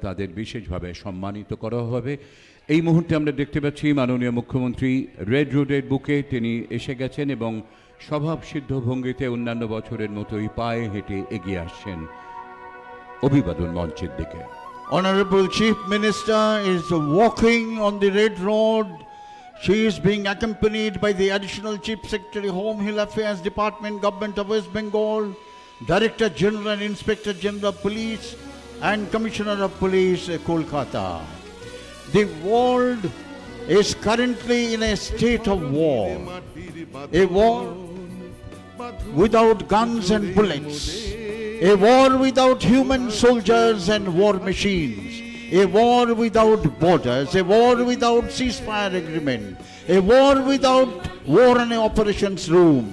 তাদের বিশেষভাবে সম্মানিত করা হবে। এই মুহূর্তে আমরা দেখতে পাচ্ছি মাননীয় মুখ্যমন্ত্রী রেড রোডের বুকে তিনি এসে গেছেন এবং স্বভাবসিদ্ধ ভঙ্গিতে অন্যান্য বছরের মতোই পায়ে হেঁটে এগিয়ে আসছেন অভিবাদন মঞ্চের দিকে। Honorable Chief Minister is walking on the Red Road. She is being accompanied by the Additional Chief Secretary, Home Hill Affairs Department, Government of West Bengal, Director General and Inspector General of Police, and Commissioner of Police, Kolkata. The world is currently in a state of war, a war without guns and bullets, a war without human soldiers and war machines, a war without borders, a war without ceasefire agreement, a war without war and operations room.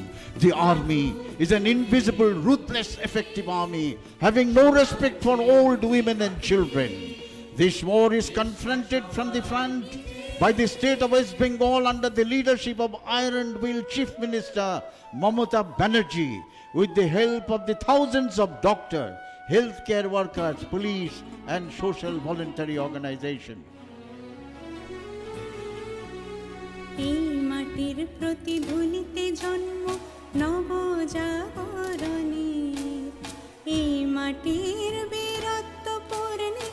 The army is an invisible, ruthless, effective army, having no respect for old women and children. This war is confronted from the front by the state of West Bengal under the leadership of Iron Will Chief Minister Mamata Banerjee, with the help of the thousands of doctors, healthcare workers, police, and social voluntary organizations. এই মাটির প্রতিধ্বনিতে জন্ম নবজাগরণের, এই মাটির বীরত্ব পূর্ণে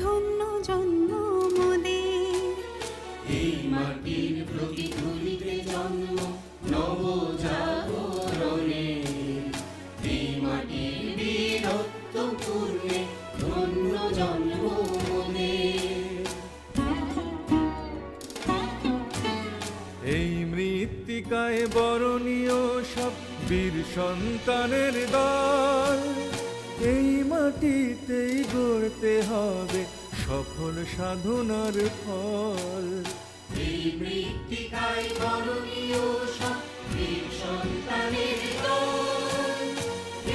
ধন্য জন্ম মোদের। এই মাটির প্রতিধ্বনিতে জন্ম নবজাগরণের, এই মাটির বীরত্ব পূর্ণে ধন্য জন্ম মোদের। এই মৃত্তিকায় বরণীয় সব বীর সন্তানের দল, এই মাটিতেই গড়তে হবে সফল সাধনার ফল। এই মৃত্তিকায় বরণীয় সব বীর সন্তানের দল,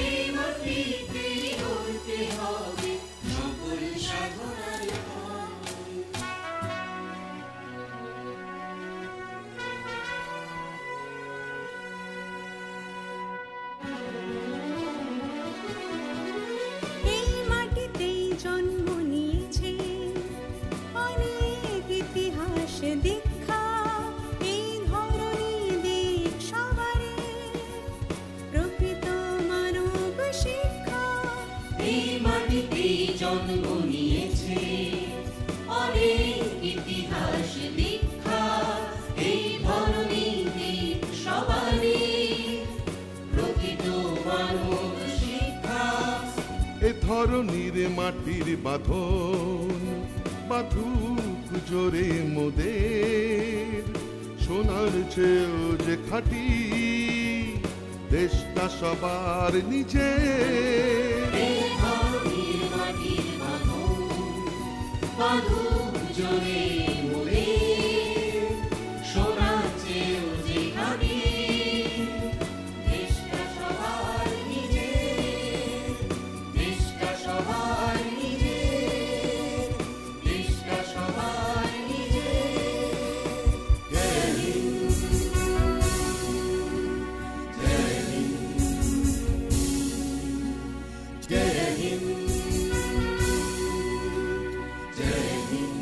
এই মাটিতেই গড়তে হবে সফল সাধনার ফল। এই মাটিতেই জন্ম নিয়েছে অনেক ইতিহাস দীক্ষা, এই ধরনী দিক সবারে প্রকৃত মানব শিক্ষা। এই মাটিতেই জন্ম নিয়েছে অনেক ইতিহাস দীক্ষা, এই ধরনী দিক সবারে প্রকৃত মানব শিক্ষা। এ ধরনীর মাটির বাঁধন বাঁধুক জোরে মোদের, সোনার চেয়েও যে খাঁটি দেশটা সবার নিজের। এই ধরনীর মাটির বাঁধন বাঁধুক জোরে মোদের, সোনার চেয়েও যে খাঁটি দেশটা সবার নিজের, দেশটা সবার নিজের, দেশটা সবার নিজের। জয় হিন্দ, জয় হিন্দ, জয় হিন্দ, জয় হিন্দ,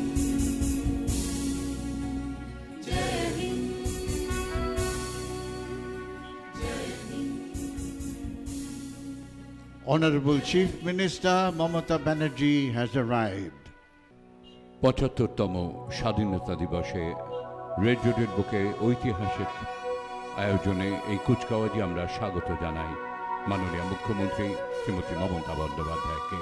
জয় হিন্দ, জয় Hind. Honorable Chief Minister Mamata Banerjee has arrived. ৭৫তম স্বাধীনতা দিবসে রেড রোডের বুকে ঐতিহাসিক আয়োজনে এই কুচকাওয়াজে আমরা স্বাগত জানাই মাননীয় মুখ্যমন্ত্রী শ্রীমতী মমতা বন্দ্যোপাধ্যায়কে।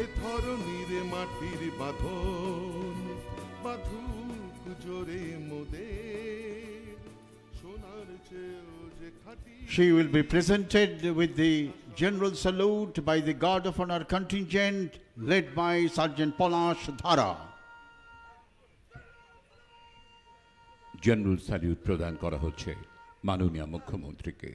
এ ধরনীর মাটির বাঁধন বাঁধুক জোরে মোদের, সোনার চেয়েও যে খাঁটি। She will be presented with the general salute by the Guard of Honor contingent led by Sergeant Polash Dhara. General salute প্রদান করা হচ্ছে মাননীয় মুখ্যমন্ত্রীকে।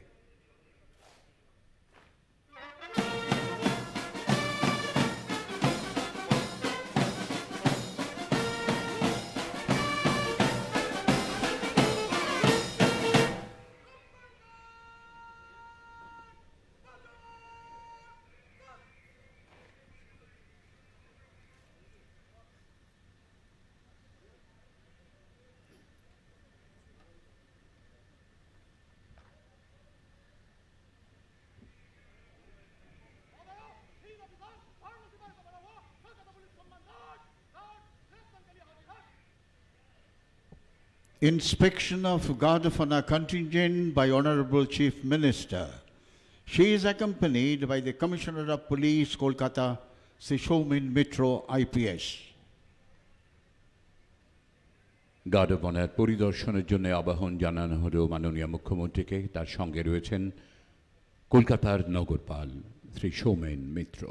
inspection of Guard of Honor contingent by Honorable Chief Minister. She is accompanied by the Commissioner of Police, Kolkata, Sri Soumen Mitra, IPS. Guard of honour পরিদর্শনের জন্য আহ্বান জানানো হলো মাননীয় মুখ্যমন্ত্রীকে। তার সঙ্গে রয়েছেন কলকাতার নগরপাল শ্রী সৌমেন মিত্র।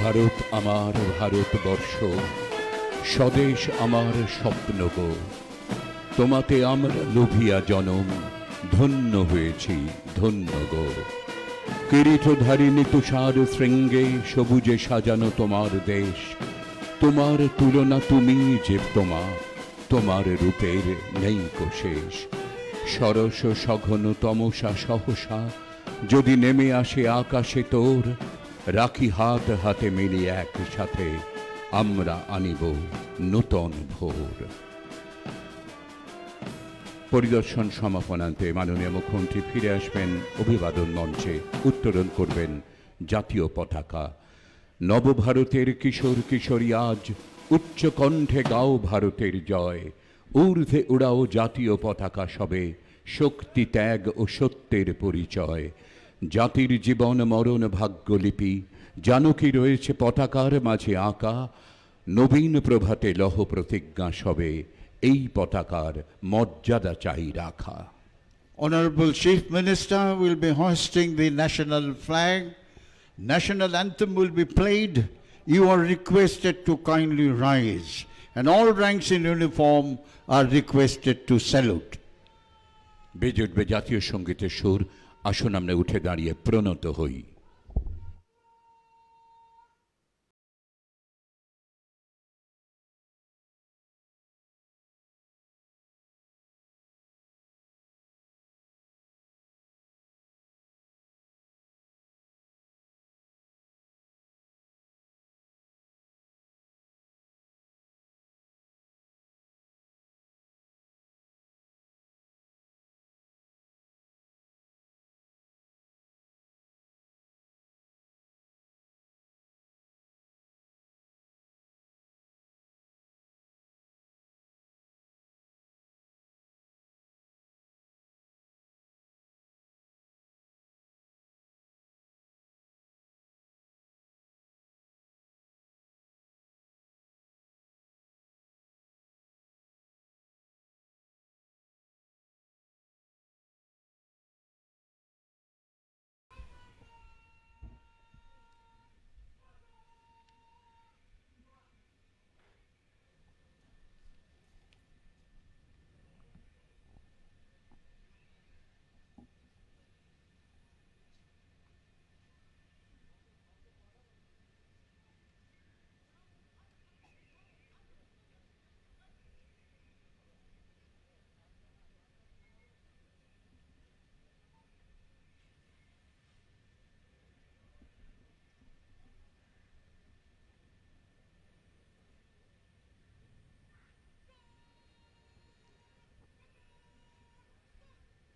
ভারত আমার ভারতবর্ষ, স্বদেশ আমার স্বপ্ন গো, তোমাতে আমরা লোভিয়া জনম, ধন্য হয়েছি ধন্য গো। কিরীটধারিণী তুষার শৃঙ্গে সবুজে সাজানো তোমার দেশ, তোমার তুলনা তুমি যে তোমা, তোমার রূপের নেই কো শেষ। সরস সঘন তমসা সহসা যদি নেমে আসে আকাশে তোর, রাখি হাত হাতে মিলি একসাথে, আমরা আনিব নূতন ভোর। পরিদর্শন সমাপনান্তে মাননীয় মুখ্যমন্ত্রী ফিরে আসবেন অভিবাদন মঞ্চে, উত্তোলন করবেন জাতীয় পতাকা। নবভারতের কিশোর কিশোরী আজ উচ্চ কণ্ঠে গাও ভারতের জয়, ঊর্ধ্বে উড়াও জাতীয় পতাকা সবে, শক্তি ত্যাগ ও সত্যের পরিচয়। জাতির জীবন মরণ ভাগ্যলিপি জানো কি রয়েছে পতাকার মাঝে আঁকা, নবীন প্রভাতে লহ প্রতিজ্ঞা সবে, এই পতাকার মর্যাদা চাই রাখা। Honorable Chief Minister will be hoisting the national flag. National anthem will be played. You are requested to kindly rise, and all ranks in uniform are requested to salute. বেজে উঠবে জাতীয় সঙ্গীতের সুর। আসুন আমরা উঠে দাঁড়িয়ে প্রণত হই।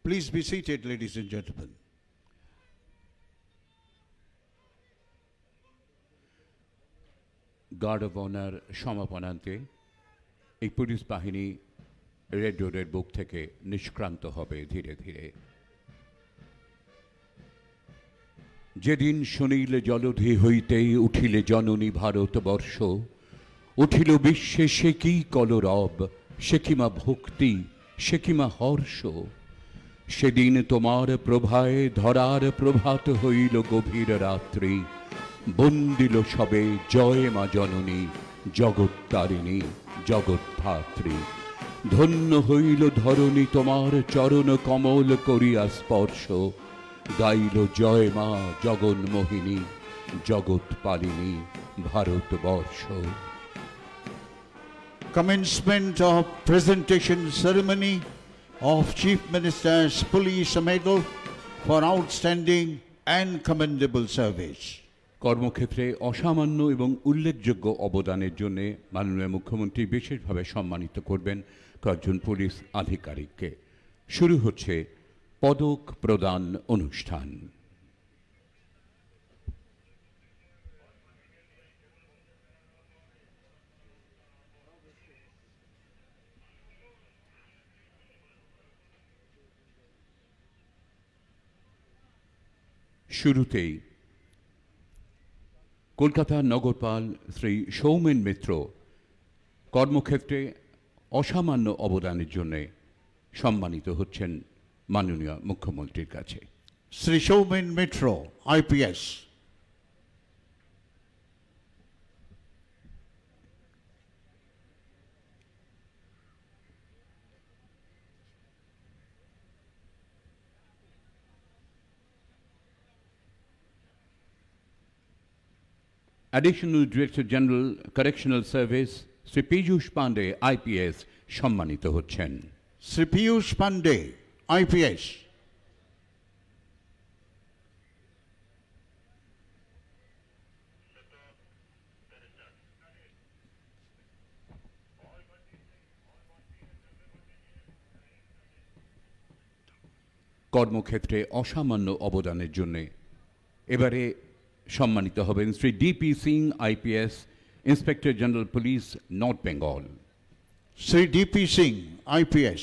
Please be seated, ladies and gentlemen. Guard of honour সমাপনান্তে এই পুলিশ বাহিনী রেড রোডের বুক থেকে নিষ্ক্রান্ত হবে ধীরে ধীরে। যেদিন শুনিলে জলধি হইতে উঠিলে জননী ভারতবর্ষ, উঠিল বিশ্বে সে কি কলরব, সে কিমা ভক্তি, সে কিমা হর্ষ। সেদিন তোমার প্রভায় ধরার প্রভাত হইল গভীর রাত্রি, বন্দিল সবে জয় মা জননী, জগত্তারিণী জগৎধাত্রী। ধন্য হইল ধরণী তোমার চরণ কমল করিয়া স্পর্শ, গাইল জয় মা জগন্মোহিনী, জগৎপালিনী Bharatvarsha. Commencement of presentation ceremony of Chief Minister's Police Medal for outstanding and commendable service. কর্মক্ষেত্রে অসামান্য এবং উল্লেখযোগ্য অবদানের জন্য মাননীয় মুখ্যমন্ত্রী বিশেষভাবে সম্মানিত করবেন কয়েকজন পুলিশ আধিকারিককে। শুরু হচ্ছে পদক প্রদান অনুষ্ঠান। শুরুতেই কলকাতার নগরপাল শ্রী সৌমেন মিত্র কর্মক্ষেত্রে অসামান্য অবদানের জন্য সম্মানিত হচ্ছেন মাননীয় মুখ্যমন্ত্রীর কাছে। Sri Shaumen Mitra, IPS. Additional Director General Correctional Service Shri Piyush Pandey IPS সম্মানিত হচ্ছেন। Sri Piyush Pandey, IPS. কর্মক্ষেত্রে অসামান্য অবদানের জন্য এবারে সম্মানিত হবেন Shri DP Singh IPS inspector general police north Bengal. Sri D.P. Singh, IPS.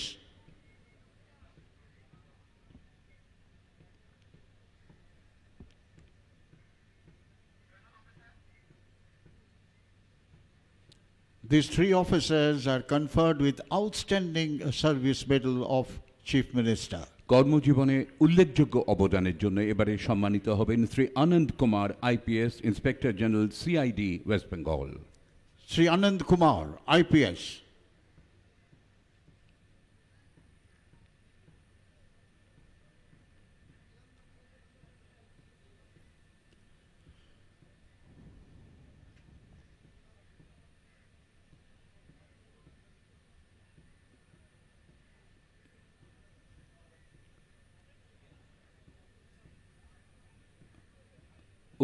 These three officers are conferred with Outstanding Service Medal of Chief Minister. কর্মজীবনে উল্লেখযোগ্য অবদানের জন্য এবারে সম্মানিত হবেন Shri Anand Kumar IPS inspector general CID West Bengal. Sri Anand Kumar, IPS.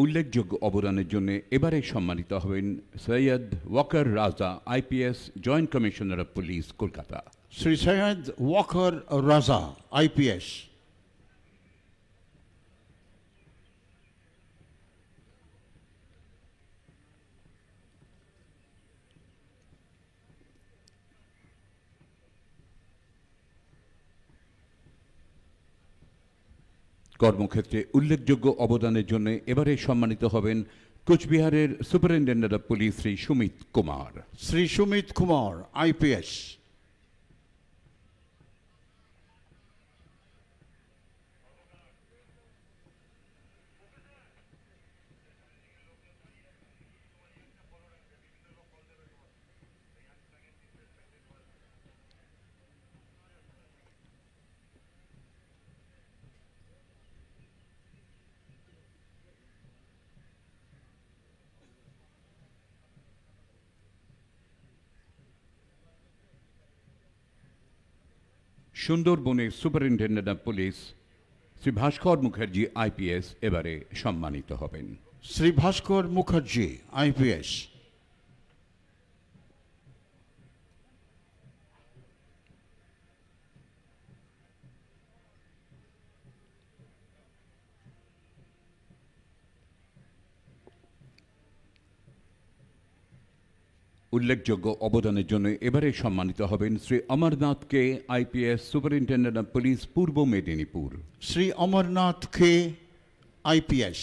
উল্লেখযোগ্য অবদানের জন্য এবারে সম্মানিত হবেন সৈয়দ ওয়াকার রাজা IPS joint commissioner of police Kolkata. Sri Syed Walker Raza, IPS. কর্মক্ষেত্রে উল্লেখযোগ্য অবদানের জন্য এবারে সম্মানিত হবেন কোচবিহারের superintendent of police Shri Sumit Kumar. Sri Shumit Kumar, IPS. সুন্দরবনের superintendent of police Shri Bhaskar Mukherjee IPS এবারে সম্মানিত হবেন। Sri Bhaskar Mukherjee, IPS. উল্লেখযোগ্য অবদানের জন্য এবারে সম্মানিত হবেন শ্রী অমরনাথকে IPS superintendent of police Purba Medinipur. Sri Amarnath K, IPS.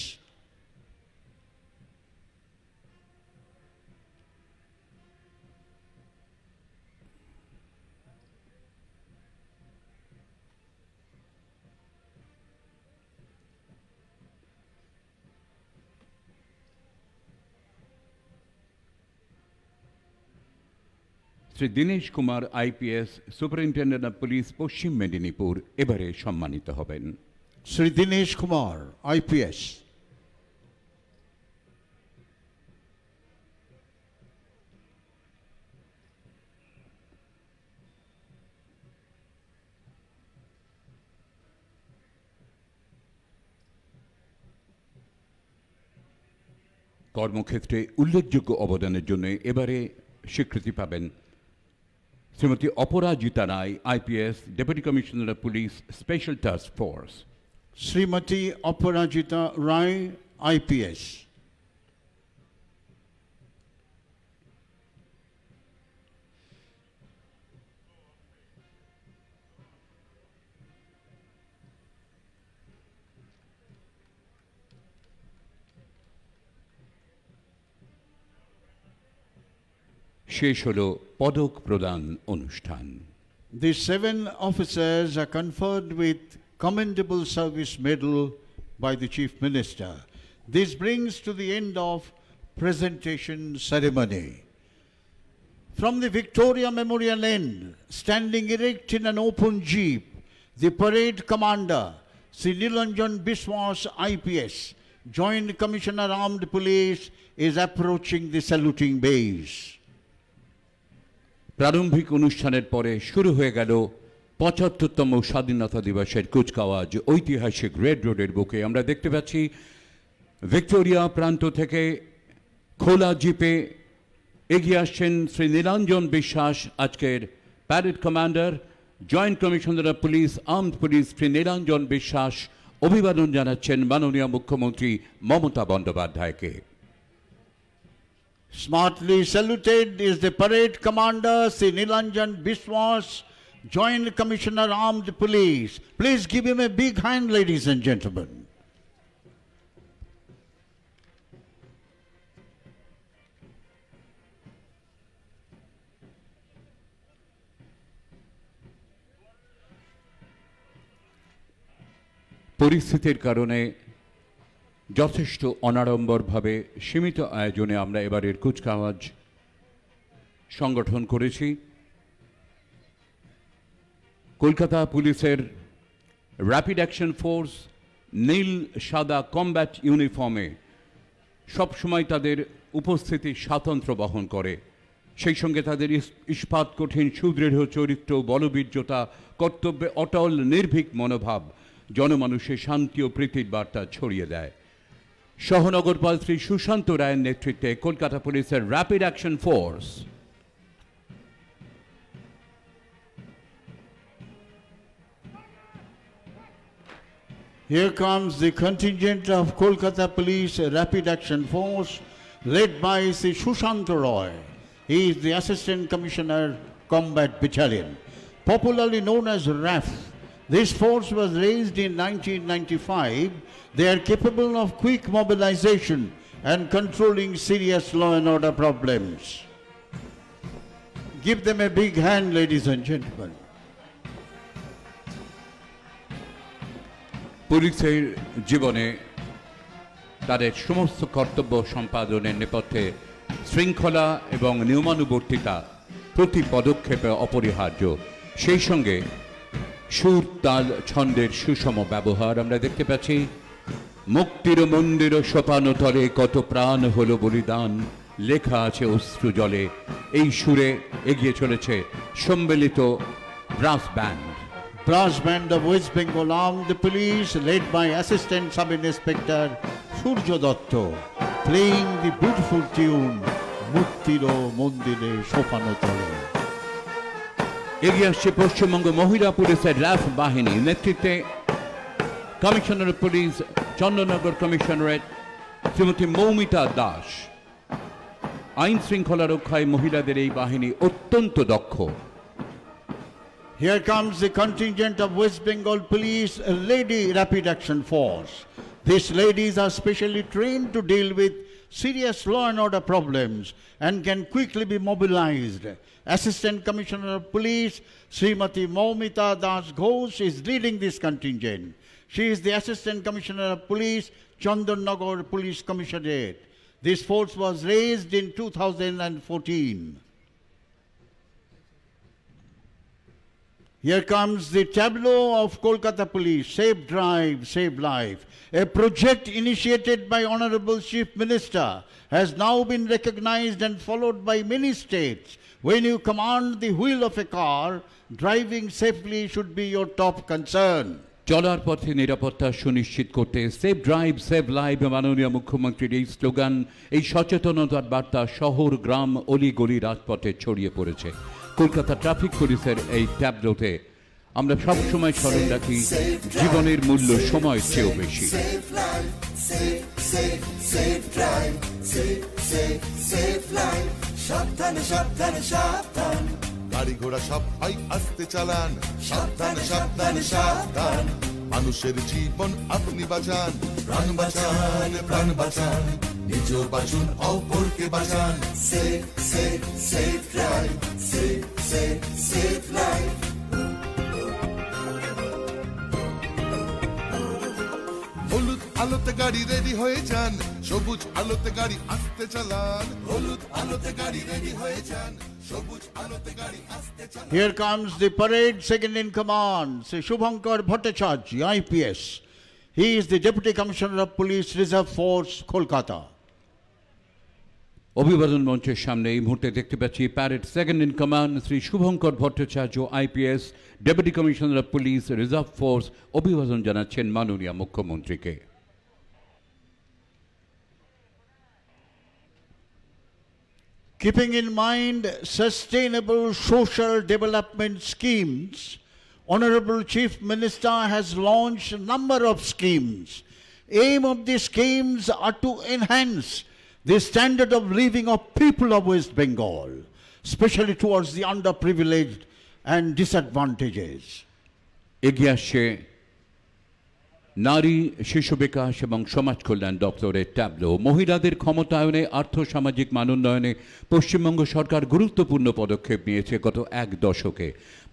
Shri Dinesh Kumar IPS superintendent of police Paschim Medinipur এবারে সম্মানিত হবেন। Sri Dinesh Kumar, IPS. কর্মক্ষেত্রে উল্লেখযোগ্য অবদানের জন্য এবারে স্বীকৃতি পাবেন শ্রীমতী অপরাজিতা রায় IPS deputy commissioner of police special task force. Srimati Aparajita Rai, IPS. শেষ হলো পদক প্রদান অনুষ্ঠান। The 7 officers are conferred with Commendable Service Medal by the Chief Minister. This brings to the end of presentation ceremony. From the Victoria Memorial end, standing erect in an open jeep, the parade commander, Sri Nilanjan Biswas IPS, Joint Commissioner Armed Police, is approaching the saluting bays. প্রারম্ভিক অনুষ্ঠানের পরে শুরু হয়ে গেল ৭৫তম স্বাধীনতা দিবসের কুচকাওয়াজ ঐতিহাসিক red রোডের বুকে। আমরা দেখতে পাচ্ছি ভিক্টোরিয়া প্রান্ত থেকে খোলা জিপে এগিয়ে আসছেন শ্রী নীলাঞ্জন বিশ্বাস, আজকের parade commander, joint commissioner of police, armed police Shri Nilanjan বিশ্বাস অভিবাদন জানাচ্ছেন মাননীয় মুখ্যমন্ত্রী মমতা বন্দ্যোপাধ্যায়কে। Smartly saluted is the parade commander, Sri Nilanjan Biswas, Joint Commissioner Armed Police. Please give him a big hand, ladies and gentlemen. পরিস্থিতির কারণে যথেষ্ট অনাড়ম্বরভাবে সীমিত আয়োজনে আমরা এবারের কুচকাওয়াজ সংগঠন করেছি। কলকাতা পুলিশের র্যাপিড অ্যাকশন ফোর্স নীল সাদা কমব্যাট ইউনিফর্মে সবসময় তাদের উপস্থিতি স্বাতন্ত্র্য বহন করে, সেই সঙ্গে তাদের ইস্পাত কঠিন সুদৃঢ় চরিত্র, বলবীর্যতা, কর্তব্যে অটল নির্ভীক মনোভাব জনমানুষে শান্তি ও প্রীতির বার্তা ছড়িয়ে দেয়। সহনগরপাল শ্রী সুশান্ত রায়ের নেতৃত্বে কলকাতা পুলিশের rapid action force Here comes the contingent of Kolkata Police Rapid Action Force led by Sri Sushanta Roy. He is the Assistant Commissioner Combat Battalion, popularly known as RAF. This force was raised in 1995. They are capable of quick mobilization and controlling serious law and order problems. Give them a big hand, ladies and gentlemen. পুলিশের জীবনে তাদের সমস্ত কর্তব্য সম্পাদনের নেপথ্যে শৃঙ্খলা এবং নিয়মানুবর্তিতা প্রতি পদক্ষেপে অপরিহার্য, সেই সঙ্গে সুর তাল ছন্দের সুষম ব্যবহার। আমরা দেখতে পাচ্ছি মুক্তির মন্দির সোপানতলে কত প্রাণ হলো বলিদান, লেখা আছে অশ্রু জলে। এই সুরে এগিয়ে চলেছে সম্মিলিত brass band. Brass band of West Bengal Armed Police led by Assistant Sub-Inspector Surjo Dotto, playing the beautiful tune Muktiro Mondire Sopanotole. এগিয়ে আসছে পশ্চিমবঙ্গ মহিলা পুলিশের র্যাফ বাহিনী, নেতৃত্বে commissioner of police Chandannagar commissionerate Shrimati Moumita Das. আইন শৃঙ্খলা রক্ষায় মহিলাদের এই বাহিনী অত্যন্ত দক্ষ। Here comes the contingent of West Bengal Police Lady Rapid Action Force. These ladies are specially trained to deal with serious law and order problems and can quickly be mobilized. Assistant Commissioner of Police Srimati Moumita Das Ghosh is leading this contingent. She is the Assistant Commissioner of Police, Chandanagar Police Commissionerate. This force was raised in 2014. Here comes the tableau of Kolkata Police, Safe Drive, Save Life. A project initiated by Honorable Chief Minister has now been recognized and followed by many states. When you command the wheel of a car, driving safely should be your top concern. চলার পথে নিরাপত্তা সুনিশ্চিত করতে save drive save live মাননীয় মুখ্যমন্ত্রীর এই slogan, এই সচেতনতার বার্তা শহর, গ্রাম, অলিগলি, রাজপথে ছড়িয়ে পড়েছে। কলকাতা ট্রাফিক পুলিশের এই ট্যাবলোতে আমরা সবসময় স্মরণ রাখি জীবনের মূল্য সময়ের চেয়েও বেশি। গাড়ি ঘোড়া সবাই আস্তে চালান, সাবধান সাবধান সাবধান, মানুষের জীবন আপনি বাঁচান, প্রাণ বাঁচান প্রাণ বাঁচান, নিজে বাঁচুন অপরকে বাঁচান safe safe safe drive safe safe safe life হলুদ আলোতে গাড়ি রেডি হয়ে যান সবুজ আলোতে গাড়ি আস্তে চালান হলুদ আলোতে গাড়ি রেডি হয়ে যান সবুজ আলোতে গাড়ি আস্তে চালান Here comes the parade second in command, Sri Shubhankar Bhattacharya, IPS. He is the Deputy Commissioner of Police Reserve Force, Kolkata. অভিবাদন মঞ্চের সামনে এই মুহূর্তে দেখতে পাচ্ছি parade second in command Shri Shubhankar Bhattacharya IPS deputy commissioner of police reserve force অভিবাদন জানাচ্ছেন মাননীয় মুখ্যমন্ত্রীকে। Keeping in mind sustainable social development schemes, Honorable Chief Minister has launched a number of schemes. Aim of these schemes are to enhance the standard of living of people of West Bengal, especially towards the underprivileged and disadvantages. এগিয়ে আসছে নারী শিশু বিকাশ এবং সমাজ কল্যাণ দপ্তরের tableau. মহিলাদের ক্ষমতায়নে আর্থসামাজিক মানোন্নয়নে পশ্চিমবঙ্গ সরকার গুরুত্বপূর্ণ পদক্ষেপ নিয়েছে গত এক দশকে।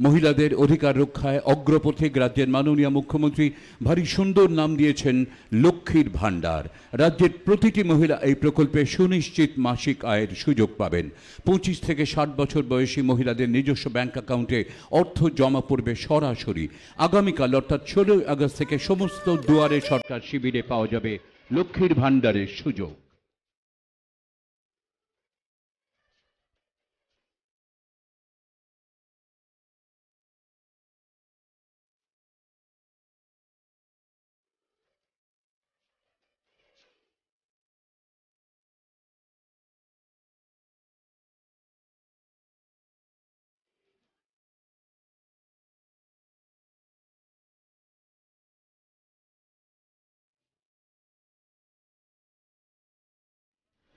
মহিলাদের অধিকার রক্ষায় অগ্রপথিক রাজ্যের মাননীয় মুখ্যমন্ত্রী ভারী সুন্দর নাম দিয়েছেন লক্ষ্মীর ভাণ্ডার। রাজ্যের প্রতিটি মহিলা এই প্রকল্পে সুনিশ্চিত মাসিক আয়ের সুযোগ পাবেন। 25 থেকে 60 বছর বয়সী মহিলাদের নিজস্ব ব্যাংক অ্যাকাউন্টে অর্থ জমা পড়বে সরাসরি। আগামীকাল অর্থাৎ 16 আগস্ট থেকে সমস্ত দুয়ারে সরকার শিবিরে পাওয়া যাবে লক্ষ্মীর ভাণ্ডারের সুযোগ।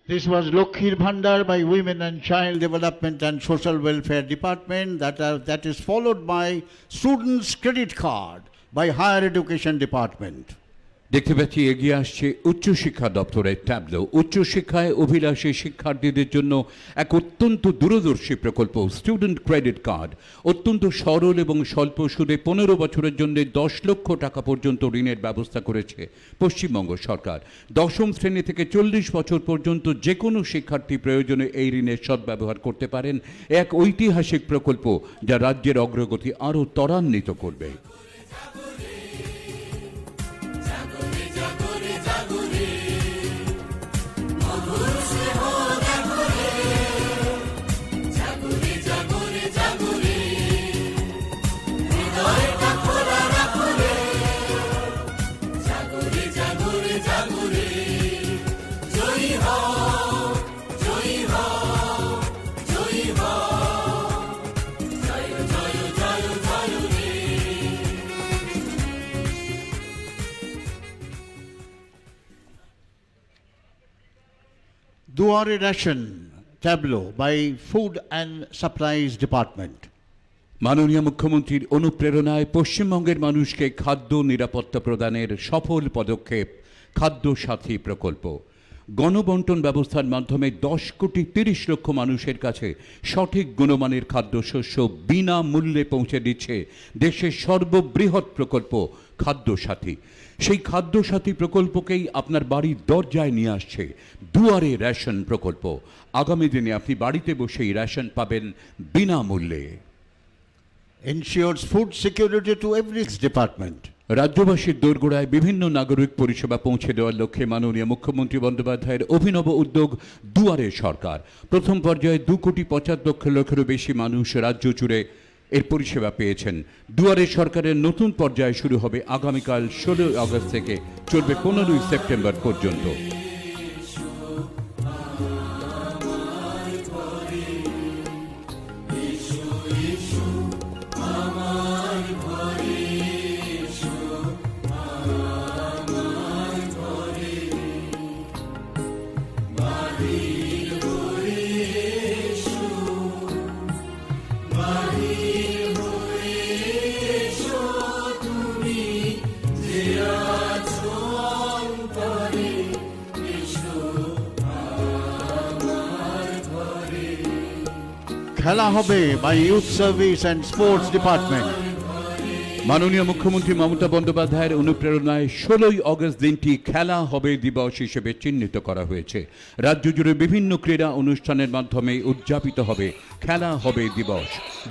This was Lokhir Bhandar by Women and Child Development and Social Welfare Department. That is followed by Students Credit Card by Higher Education Department. দেখতে পাচ্ছি এগিয়ে আসছে উচ্চশিক্ষা দপ্তরের ট্যাবলো। উচ্চশিক্ষায় অভিলাষী শিক্ষার্থীদের জন্য এক অত্যন্ত দূরদর্শী প্রকল্প স্টুডেন্ট ক্রেডিট কার্ড। অত্যন্ত সরল এবং স্বল্প সুদে 15 বছরের জন্য 10 লক্ষ টাকা পর্যন্ত ঋণের ব্যবস্থা করেছে পশ্চিমবঙ্গ সরকার। দশম শ্রেণী থেকে 40 বছর পর্যন্ত যে কোনো শিক্ষার্থী প্রয়োজনে এই ঋণের সদ্ব্যবহার করতে পারেন। এক ঐতিহাসিক প্রকল্প যা রাজ্যের অগ্রগতি আরও ত্বরান্বিত করবে। Duare Ration Tableau by Food and Supplies Department. মাননীয় মুখ্যমন্ত্রীর অনুপ্রেরণায় পশ্চিমবঙ্গের মানুষকে খাদ্য নিরাপত্তা প্রদানের সফল পদক্ষেপ খাদ্য সাথী প্রকল্প। গণবন্টন ব্যবস্থার মাধ্যমে 10 কোটি 30 লক্ষ মানুষের কাছে সঠিক গুণমানের খাদ্যশস্য বিনামূল্যে পৌঁছে দিচ্ছে দেশের সর্ববৃহৎ প্রকল্প খাদ্য সাথী। সেই খাদ্য সাথী প্রকল্পকেই আপনার বাড়ির দরজায় নিয়ে আসছে দুয়ারে রেশন প্রকল্প। আগামী দিনে আপনি বাড়িতে বসেই রেশন পাবেন বিনামূল্যে। Ensures food security to every department. রাজ্যবাসীর দোরগোড়ায় বিভিন্ন নাগরিক পরিষেবা পৌঁছে দেওয়ার লক্ষ্যে মাননীয় মুখ্যমন্ত্রী বন্দ্যোপাধ্যায়ের অভিনব উদ্যোগ দুয়ারে সরকার। প্রথম পর্যায়ে 2.75 লক্ষেরও বেশি মানুষ রাজ্য জুড়ে এর পরিষেবা পেয়েছেন। দুয়ারে সরকারের নতুন পর্যায় শুরু হবে আগামীকাল 16 আগস্ট থেকে, চলবে 15 সেপ্টেম্বর পর্যন্ত। খেলা হবে by Youth Service and Sports Department. মাননীয় মুখ্যমন্ত্রী মমতা বন্দ্যোপাধ্যায়ের অনুপ্রেরণায় 16ই আগস্ট দিনটি খেলা হবে দিবস হিসেবে চিহ্নিত করা হয়েছে। রাজ্য জুড়ে বিভিন্ন ক্রীড়া অনুষ্ঠানের মাধ্যমে উদযাপিত হবে খেলা হবে দিবস।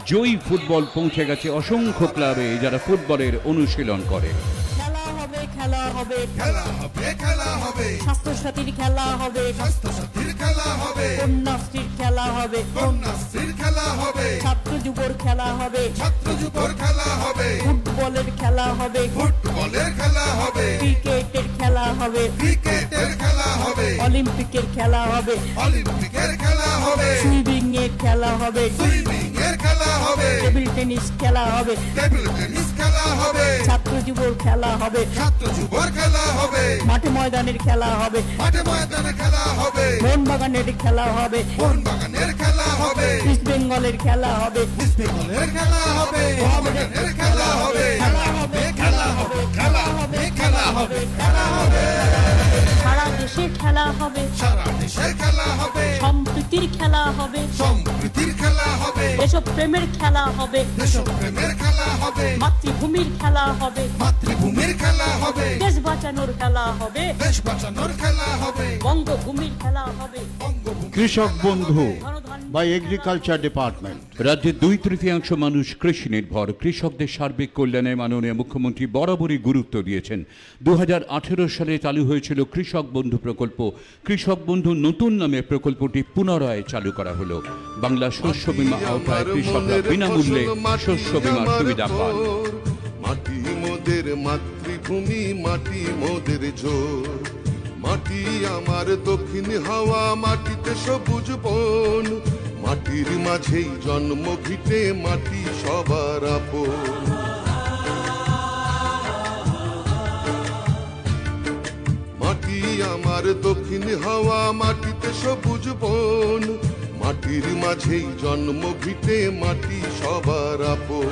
জয়ী ফুটবল পৌঁছে গেছে অসংখ্য ক্লাবে যারা ফুটবলের অনুশীলন করে। খেলা হবে খেলা হবে খেলা হবে খেলা হবে স্বাস্থ্যসাথীর খেলা হবে স্বাস্থ্যসাথীর খেলা হবে কন্যাশ্রীর খেলা হবে কন্যাশ্রীর খেলা হবে ছাত্র যুবর খেলা হবে ছাত্র যুবর খেলা হবে ফুটবলের খেলা হবে ফুটবলের খেলা হবে ক্রিকেটের খেলা হবে ক্রিকেটের খেলা হবে অলিম্পিকের খেলা হবে অলিম্পিকের খেলা হবে সুইমিং এর খেলা হবে সুইমিং এর খেলা হবে টেবিল টেনিস খেলা হবে টেবিল টেনিস খেলা হবে ছাত্র যুবর খেলা হবে ছাত্র যুবর খেলা হবে মাঠে ময়দানের খেলা হবে মাঠে ময়দানে খেলা হবে মোহনবাগানের খেলা হবে মোহনবাগানের খেলা হবে ইস্ট বেঙ্গলের খেলা হবে ইস্ট বেঙ্গলের খেলা হবে মোহামেডানের খেলা হবে খেলা হবে খেলা হবে খেলা হবে খেলা হবে খেলা হবে সারা দেশে খেলা হবে সারা দেশে খেলা হবে সম্প্রীতির খেলা হবে সম্প্রীতির খেলা হবে দেশপ্রেমের খেলা হবে দেশপ্রেমের খেলা হবে মাতৃভূমির খেলা হবে মাতৃভূমির খেলা হবে দেশ বাঁচানোর খেলা হবে দেশ বাঁচানোর খেলা হবে বঙ্গভূমির খেলা হবে বঙ্গভূমি কৃষক বন্ধু ধনধান্য by Agriculture Department. রাজ্যের 2/3 মানুষ কৃষি নির্ভর। কৃষকদের সার্বিক কল্যাণে মাননীয় মুখ্যমন্ত্রী বরাবরই গুরুত্ব দিয়েছেন। 2018 সালে চালু হয়েছিল কৃষক বন্ধু প্রকল্প। কৃষক বন্ধু নতুন নামে প্রকল্পটি পুনরায় চালু করা হলো। বাংলা শস্য বীমা আওতায় কৃষকরা বিনামূল্যে শস্য বীমার সুবিধা পান। মাটি মোদের মাতৃভূমি মাটি মোদের জোর মাটি আমার দক্ষিণ হাওয়া মাটিতে সবুজ বন মাটির মাঝেই জন্ম ভিটে মাটি সবার আপন মাটি আমার দক্ষিণ হাওয়া মাটিতে সবুজ বন মাটির মাঝেই জন্ম ভিটে মাটি সবার আপন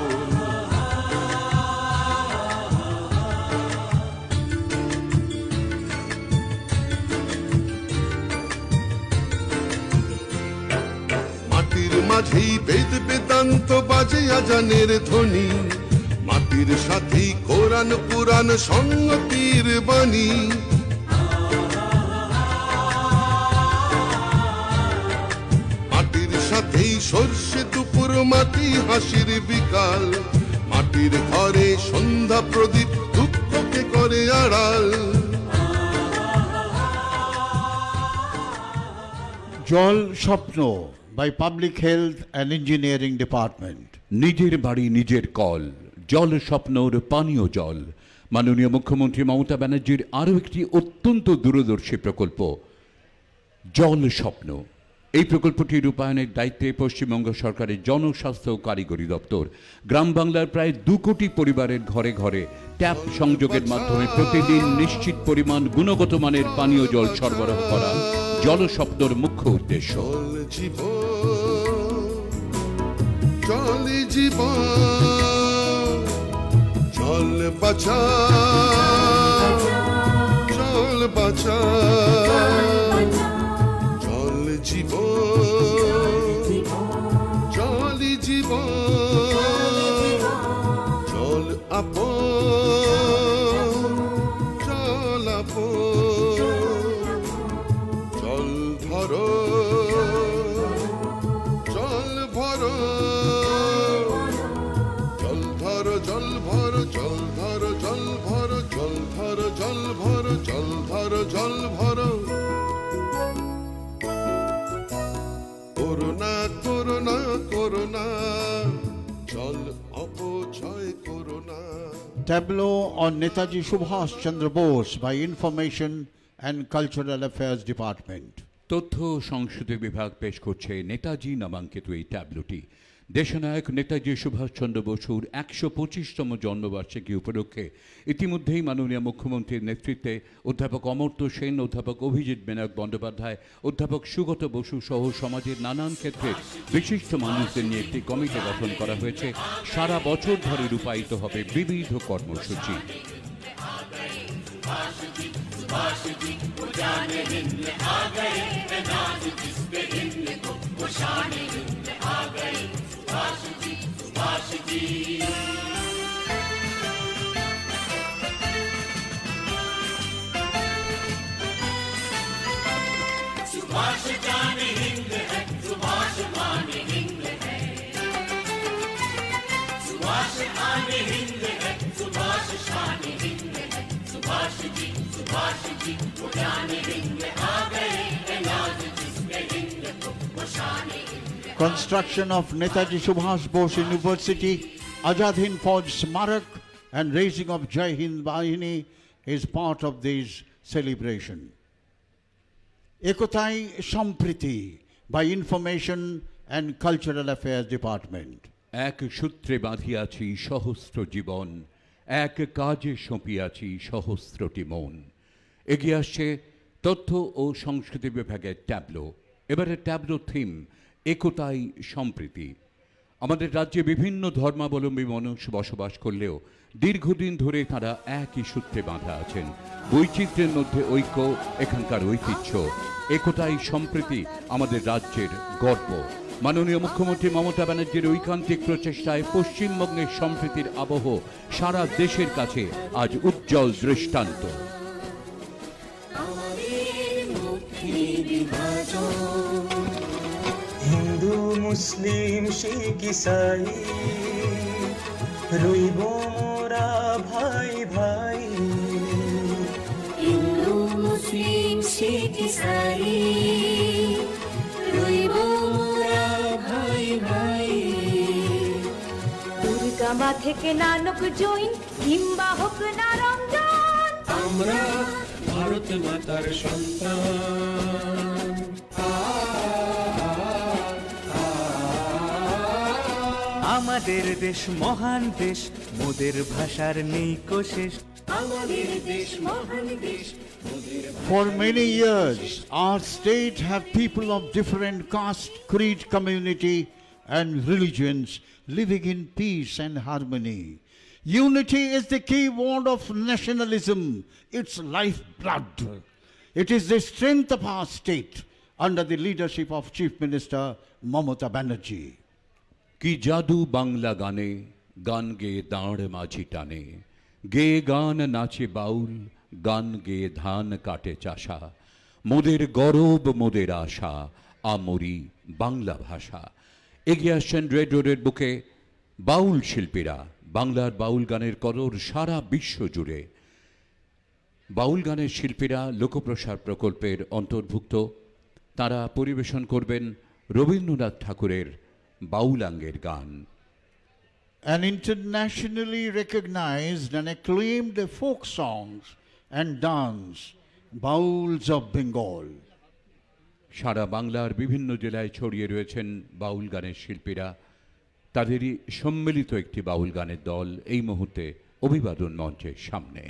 মাটির মাঝেই বেদ বেদান্ত বাজে আজানের ধ্বনি মাটির সাথেই কোরআন পুরাণ সংগতির বাণী মাটির সাথেই সর্ষে দুপুর মাটি হাসির বিকাল মাটির ঘরে সন্ধ্যা প্রদীপ দুঃখকে করে আড়াল জল স্বপ্ন by Public Health and Engineering Department. নিজের বাড়ি নিজের কল, জল স্বপ্নর পানীয় জল। মাননীয় মুখ্যমন্ত্রী মমতা ব্যানার্জির আরও একটি অত্যন্ত দূরদর্শী প্রকল্প জল স্বপ্ন। এই প্রকল্পটি রূপায়ণের দায়িত্বে পশ্চিমবঙ্গ সরকারের জনস্বাস্থ্য ও কারিগরি দপ্তর। গ্রাম বাংলার প্রায় 2 কোটি পরিবারের ঘরে ঘরে ট্যাপ সংযোগের মাধ্যমে প্রতিদিন নিশ্চিত পরিমাণ গুণগত মানের পানীয় জল সরবরাহ করা জল স্বপ্নর মুখ্য উদ্দেশ্য। জল জীবন জল বাঁচা জল বাঁচা জল জীবন জল জীবন জল আপন জল আপন জল ধরো জল ভরো জল ধরো জল ভরো জল ধরো জল ভরো জল ধরো জল ভরো জল ধরো জল ভরো করোনা করোনা করোনা জল অপচয় corona Tableau on Netaji Subhash Chandra Bose by Information and Cultural Affairs Department. তথ্য সংস্কৃতি বিভাগ পেশ করছে নেতাজি নামাঙ্কিত এই ট্যাবলোটি। দেশনায়ক নেতাজি সুভাষচন্দ্র বসুর 125তম জন্মবার্ষিকী উপলক্ষে ইতিমধ্যেই মাননীয় মুখ্যমন্ত্রীর নেতৃত্বে অধ্যাপক অমর্ত্য সেন, অধ্যাপক অভিজিৎ বিনায়ক বন্দ্যোপাধ্যায়, অধ্যাপক সুগত বসু সহ সমাজের নানান ক্ষেত্রে বিশিষ্ট মানুষদের নিয়ে একটি কমিটি গঠন করা হয়েছে। সারা বছর ধরে রূপায়িত হবে বিবিধ কর্মসূচি। Construction of Netaji Subhash Bose University, Azad Hind Fauj Smarak and raising of Jai Hind Bahini is part of this celebration. Ekotai Sampriti by Information and Cultural Affairs Department. এক সূত্রে বাঁধিয়াছি সহস্র জীবন, এক কাজে সঁপিয়াছি সহস্রটি মন। এগিয়ে আসছে তথ্য ও সংস্কৃতি বিভাগের ট্যাবলো। এবারে ট্যাবলো থিম একতাই সম্প্রীতি। আমাদের রাজ্যে বিভিন্ন ধর্মাবলম্বী মানুষ বসবাস করলেও দীর্ঘদিন ধরে তারা একই সূত্রে বাঁধা আছেন। বৈচিত্র্যের মধ্যে ঐক্য এখানকার ঐতিহ্য। একতাই সম্প্রীতি আমাদের রাজ্যের গর্ব। মাননীয় মুখ্যমন্ত্রী মমতা ব্যানার্জির ঐকান্তিক প্রচেষ্টায় পশ্চিমবঙ্গের সম্প্রীতির আবহ সারা দেশের কাছে আজ উজ্জ্বল দৃষ্টান্ত। হিন্দু মুসলিম শিখ ইসাই রইব মোরা ভাই ভাই। হিন্দু মুসলিম শিখ ইসাই রইব মোরা ভাই ভাই। দুর্গা মা থেকে নানক জৈন কিংবা হোক না রমজান, আমরা ভারত মাতার সন্তান। আমাদের দেশ মহান দেশ, মোদের ভাষার নেই কোশেষ। আমাদের দেশ মহান দেশ। For many years, our state have people of different caste, creed, community and religions living in peace and harmony. Unity is the key word of nationalism, its lifeblood. It is the strength of our state under the leadership of Chief Minister Mamata Banerjee. কি জাদু বাংলা গানে, গান গেয়ে দাঁড় মাঝি টানে, গেয়ে গান নাচে বাউল, গান গেয়ে ধান কাটে চাষা, মোদের গরব মোদের আশা, আমরি বাংলা ভাষা। এগিয়ে আসছেন রেড রোডের বুকে বাউল শিল্পীরা। বাংলার বাউল গানের কদর সারা বিশ্ব জুড়ে। বাউল গানের শিল্পীরা লোকপ্রসার প্রকল্পের অন্তর্ভুক্ত। তারা পরিবেশন করবেন রবীন্দ্রনাথ ঠাকুরের বাউলাঙ্গের গান। An internationally recognized and acclaimed folk songs and dance, Bauls of Bengal. সারা বাংলার বিভিন্ন জেলায় ছড়িয়ে রয়েছেন বাউল গানের শিল্পীরা। তাদেরই সম্মিলিত একটি বাউল গানের দল এই মুহূর্তে অভিবাদন মঞ্চের সামনে।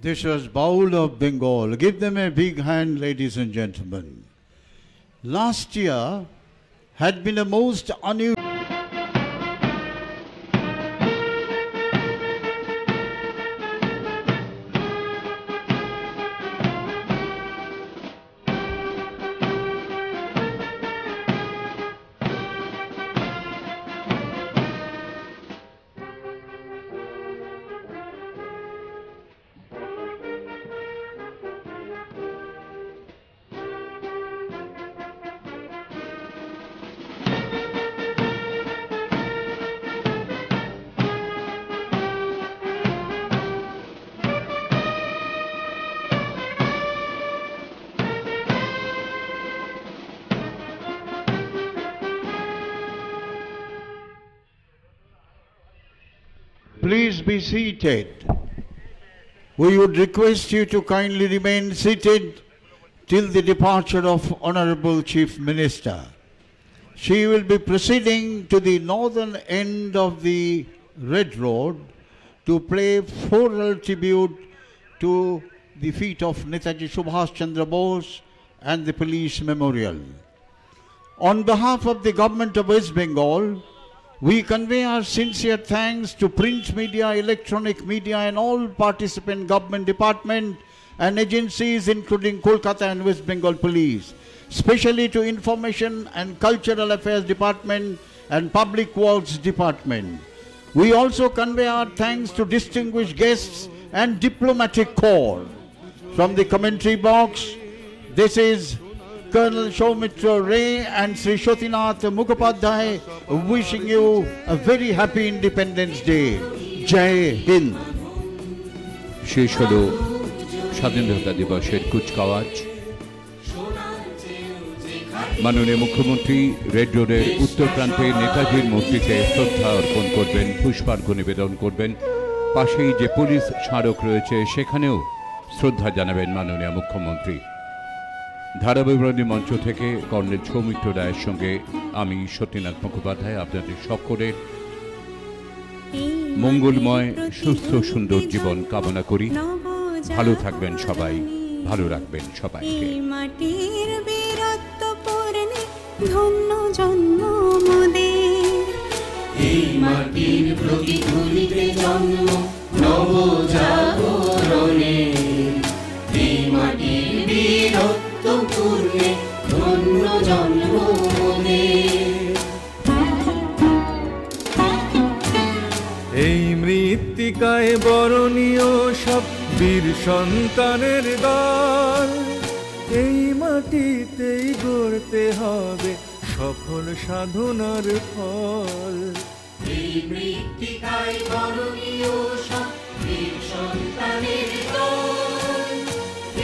This was Baul of Bengal. Give them a big hand, ladies and gentlemen. Last year had been a most unusual. Please be seated. We would request you to kindly remain seated till the departure of Honorable Chief Minister. She will be proceeding to the northern end of the Red Road to pay floral tribute to the feet of Netaji Subhash Chandra Bose and the Police Memorial. On behalf of the Government of West Bengal, we convey our sincere thanks to print media, electronic media and all participant government departments and agencies including Kolkata and West Bengal Police, especially to Information and Cultural Affairs Department and Public Works Department. We also convey our thanks to distinguished guests and diplomatic corps. From the commentary box, this is Colonel Soumitra Ray and Sri Shotinath Mukhopadhyay wishing you a very happy Independence Day. Jai Hind. শেষ হলো স্বাধীনতা দিবসের কুচকাওয়াজ। মাননীয় মুখ্যমন্ত্রী red রোডের উত্তর প্রান্তে নেতাজির মূর্তিতে শ্রদ্ধা অর্পণ করবেন, পুষ্পার্ঘ্য নিবেদন করবেন। পাশেই যে পুলিশ স্মারক রয়েছে সেখানেও শ্রদ্ধা জানাবেন মাননীয় মুখ্যমন্ত্রী। ধারাবিবরণী মঞ্চ থেকে কর্নেল সৌমিত্র রায়ের সঙ্গে আমি সত্যনাথ মুখোপাধ্যায় আপনাদের সকলের মঙ্গলময় সুস্থ সুন্দর জীবন কামনা করি। ভালো থাকবেন সবাই, ভালো রাখবেন সবাইকে। মাটির বীরত্ব পূর্ণে ধন্য জন্ম মোদের, এই মাটির প্রতিধ্বনিতে জন্ম নবজাগরণে, এই মাটির বীরত্ব পূর্ণে ধন্য জন্ম মোদের। এই মৃত্তিকায় বরণীয় সব বীর সন্তানের দল, এই মাটিতেই গড়তে হবে সফল সাধনার ফল। এই মৃত্তিকায় বরণীয় সব বীর সন্তানের দল,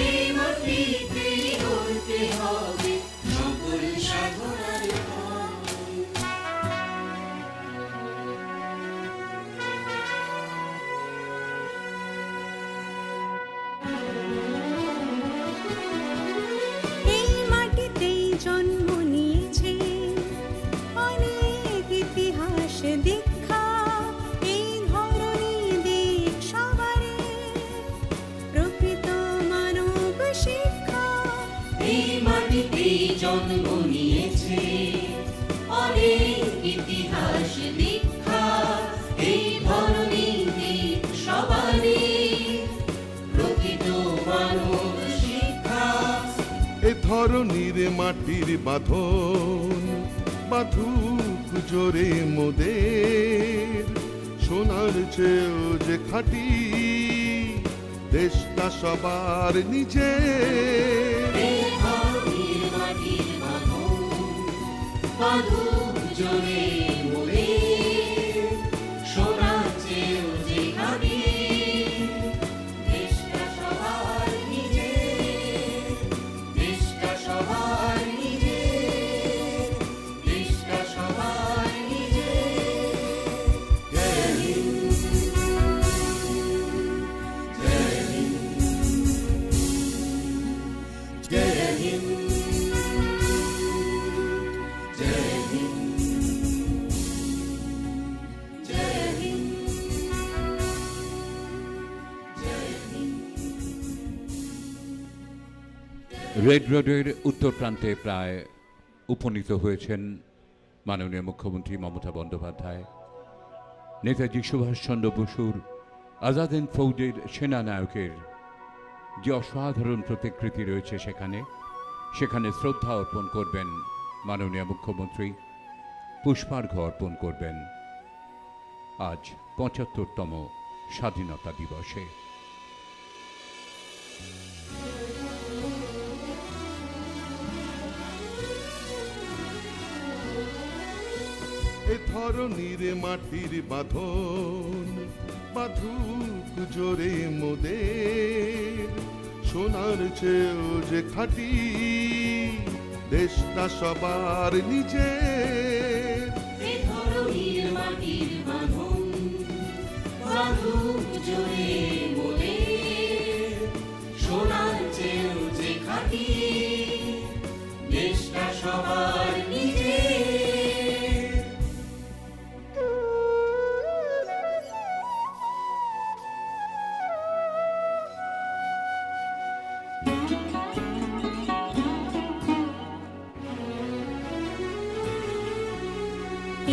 এই মাটিতেই গড়তে হবে সফল সাধনার ফল। এই মাটিতেই জন্ম নিয়েছে অনেক ইতিহাস দীক্ষা, এই ধরনী দিক সবারে প্রকৃত মানব শিক্ষা। এই মাটিতেই জন্ম নিয়েছে অনেক ইতিহাস দীক্ষা, এই ধরনী দিক সবারে প্রকৃত মানব শিক্ষা। এ ধরনীর মাটির বাঁধন বাঁধুক জোরে মোদের, সোনার চেয়েও যে খাঁটি দেশটা সবার নিজের। এই ধরনীর মাটির বাঁধন বাঁধুক জোরে মোদের, সোনার চেয়েও যে খাঁটি দেশটা সবার নিজের, দেশটা সবার নিজের, দেশটা সবার নিজের। জয় হিন্দ, জয় হিন্দ, জয় হিন্দ, জয় হিন্দ, জয় হিন্দ, জয় হিন্দ। রেড রোডের উত্তর প্রান্তে প্রায় উপনীত হয়েছেন মাননীয় মুখ্যমন্ত্রী মমতা বন্দ্যোপাধ্যায়। নেতাজি সুভাষচন্দ্র বসুর আজাদ হিন্দ ফৌজের সেনানায়কের যে অসাধারণ প্রতিকৃতি রয়েছে সেখানে শ্রদ্ধা অর্পণ করবেন মাননীয় মুখ্যমন্ত্রী, পুষ্পার্ঘ্য অর্পণ করবেন আজ ৭৫তম স্বাধীনতা দিবসে। এ ধরনীর মাটির বাঁধন বাঁধুক জোরে মোদের, সোনার চেয়েও যে খাঁটি দেশটা সবার নিজের। এ ধরনীর মাটির বাঁধন বাঁধুক জোরে মোদের, সোনার চেয়েও যে খাঁটি দেশটা সবার নিজের।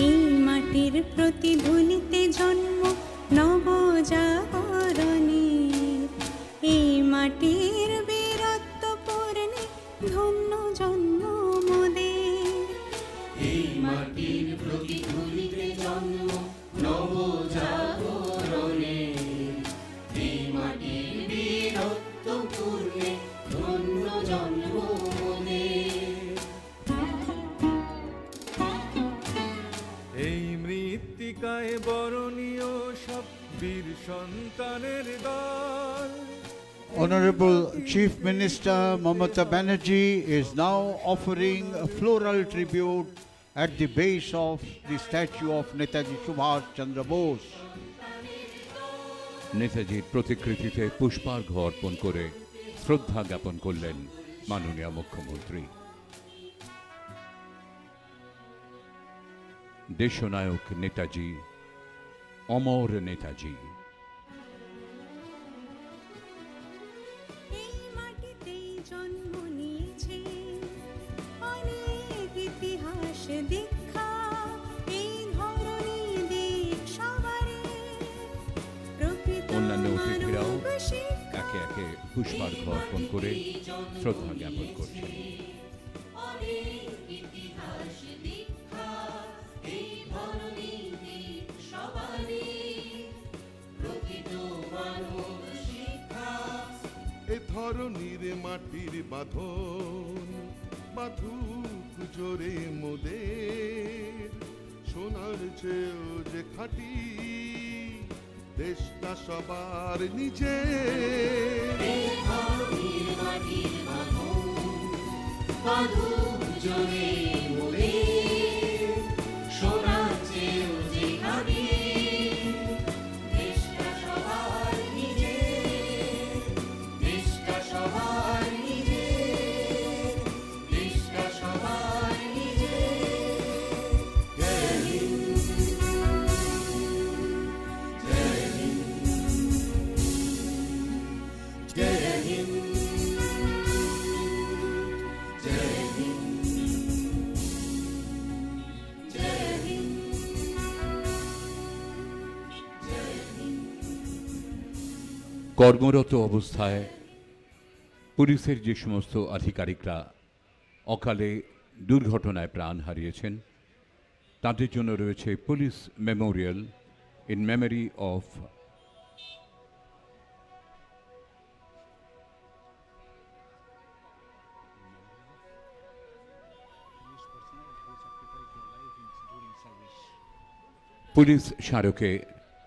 এই মাটির প্রতিধ্বনিতে জন্ম নবজাগরণের, এই মাটির বীরত্ব পূর্ণে ধন্য জন্ম মোদের। এই মাটির প্রতিধ্বনিতে জন্ম নবজাগরণে, এই মাটির বীরত্ব পূর্ণে ধন্য জন্ম মোদের। এই মৃত্তিকায় বরণীয় সব বীর সন্তানের দল। Honorable Chief Minister Mamata Banerjee is now offering a floral tribute at the base of the statue of Netaji Subhash Chandra Bose. নেতাজির প্রতিকৃতিতে পুষ্পার্ঘ্য অর্পণ করে শ্রদ্ধা জ্ঞাপন করলেন মাননীয় মুখ্যমন্ত্রী। দেশনায়ক নেতাজি, অমর নেতাজি। এই মাটিতেই জন্ম নিয়েছে অনেক ইতিহাস দীক্ষা, এই ধরনী দিক সবারে প্রকৃত অন্যান্য অতিথিরাও মানব শিক্ষা। একে একে পুষ্পার্ঘ্য অর্পণ করে শ্রদ্ধা জ্ঞাপন করছেন। অনেক ইতিহাস দীক্ষা, এই ধরনীর দিক সবারই প্রকৃত মানব শিক্ষা। এ ধরনীর মাটির বাঁধন বাঁধুক জোরে মোদের, সোনার চেয়েও যে খাঁটি দেশটা সবার নিজের। এই ধরনীর মাটির বাঁধন বাঁধুক জোরে মোদের, সোনার চেয়েও যে খাঁটি দেশটা সবার নিজের। দেশটা সবার নিজের, দেশটা সবার নিজের। জয় হিন্দ, জয় হিন্দ, জয় হিন্দ, জয় হিন্দ, জয় হিন্দ, জয় হিন্দ। কর্মরত অবস্থায় পুলিশের যে সমস্ত আধিকারিকরা অকালে দুর্ঘটনায় প্রাণ হারিয়েছেন তাদের জন্য রয়েছে police memorial in memory of police স্মারকে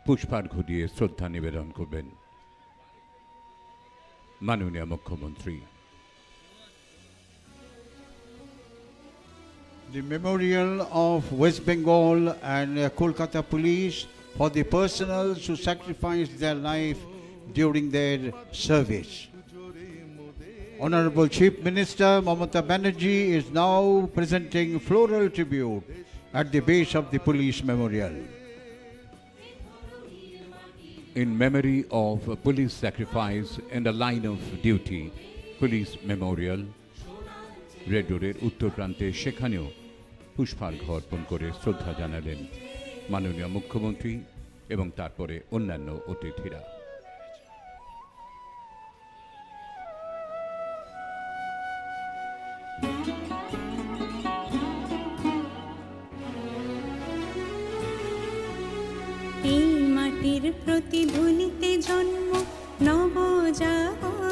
পুষ্পার্ঘ্য দিয়ে শ্রদ্ধা নিবেদন করবেন মাননীয় মুখ্যমন্ত্রী। The memorial of West Bengal and Kolkata Police for the personnel who sacrificed their life during their service. Honorable Chief Minister Mamata Banerjee is now presenting floral tribute at the base of the police memorial. In memory of police sacrifice in the line of duty, police memorial red রোডের উত্তর প্রান্তে, সেখানেও পুষ্পার্ঘ্য অর্পণ করে শ্রদ্ধা জানালেন মাননীয় মুখ্যমন্ত্রী এবং তারপরে অন্যান্য অতিথিরা। এই মাটির প্রতিধ্বনিতে জন্ম নবজাগরণের,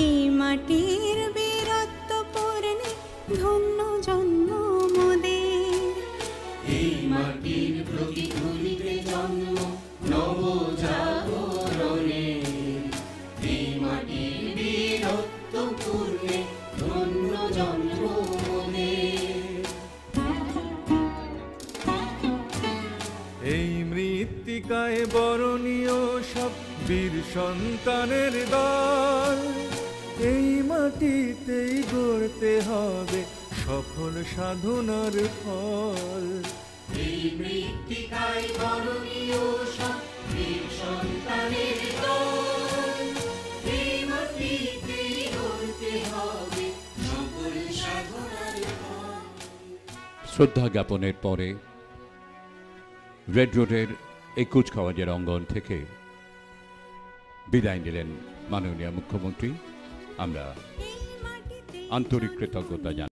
এই মাটির বীরত্ব পূর্ণে ধন্য জন্ম মোদের। এই মাটির প্রতিধ্বনিতে জন্ম নবজাগরণের, এই মাটির বীরত্ব পূর্ণে ধন্য জন্ম মোদের। এই মৃত্তিকায় বরণীয় সব বীর সন্তানের দল, এই মাটিতেই গড়তে হবে সফল সাধনার ফল। এই মৃত্তিকায় বরণীয় সব বীর সন্তানের দল, এই মাটিতেই গড়তে হবে সফল সাধনার ফল। শ্রদ্ধা জ্ঞাপনের পরে রেড রোডের এই কুচকাওয়াজের অঙ্গন থেকে বিদায় নিলেন মাননীয় মুখ্যমন্ত্রী। আমরা আন্তরিক কৃতজ্ঞতা জানাই।